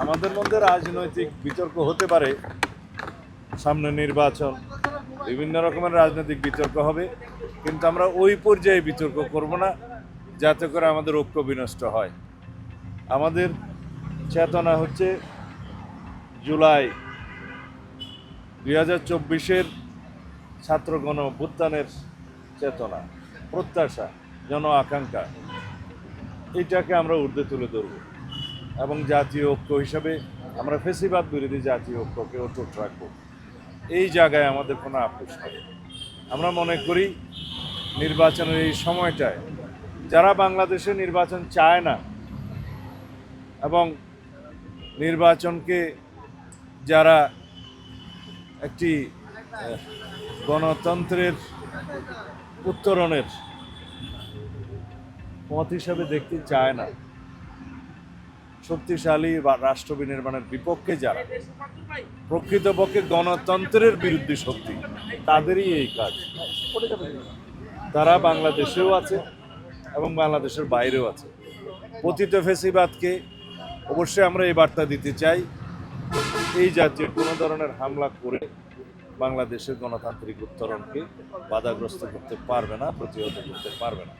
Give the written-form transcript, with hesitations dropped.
আমাদের মধ্যে রাজনৈতিক বিতর্ক হতে পারে, সামনে নির্বাচন, বিভিন্ন রকমের রাজনৈতিক বিতর্ক হবে, কিন্তু আমরা ওই পর্যায়ে বিতর্ক করব না যাতে করে আমাদের ঐক্য বিনষ্ট হয়। আমাদের চেতনা হচ্ছে জুলাই 2024-এর ছাত্র গণ অভ্যুত্থানের চেতনা, প্রত্যাশা, জন আকাঙ্ক্ষা, এটাকে আমরা ঊর্ধ্বে তুলে ধরব এবং জাতীয় ঐক্য হিসাবে আমরা ফেসিবাদ বিরোধী জাতীয় ঐক্যকে অটুট রাখবো। এই জায়গায় আমাদের কোনো আপোষ নেই। আমরা মনে করি নির্বাচনের এই সময়টায় যারা বাংলাদেশে নির্বাচন চায় না এবং নির্বাচনকে যারা একটি গণতন্ত্রের উত্তরণের পথ হিসাবে দেখতে চায় না, শক্তিশালী বা রাষ্ট্র বিনির্মাণের বিপক্ষে যারা, প্রকৃতপক্ষে গণতন্ত্রের বিরুদ্ধে শক্তি, তাদেরই এই কাজ। তারা বাংলাদেশেও আছে এবং বাংলাদেশের বাইরেও আছে। পতিত ফ্যাসিবাদকে অবশ্যই আমরা এই বার্তা দিতে চাই, এই জাতীয় কোনো ধরনের হামলা করে বাংলাদেশের গণতান্ত্রিক উত্তরণকে বাধাগ্রস্ত করতে পারবে না, প্রতিহত করতে পারবে না।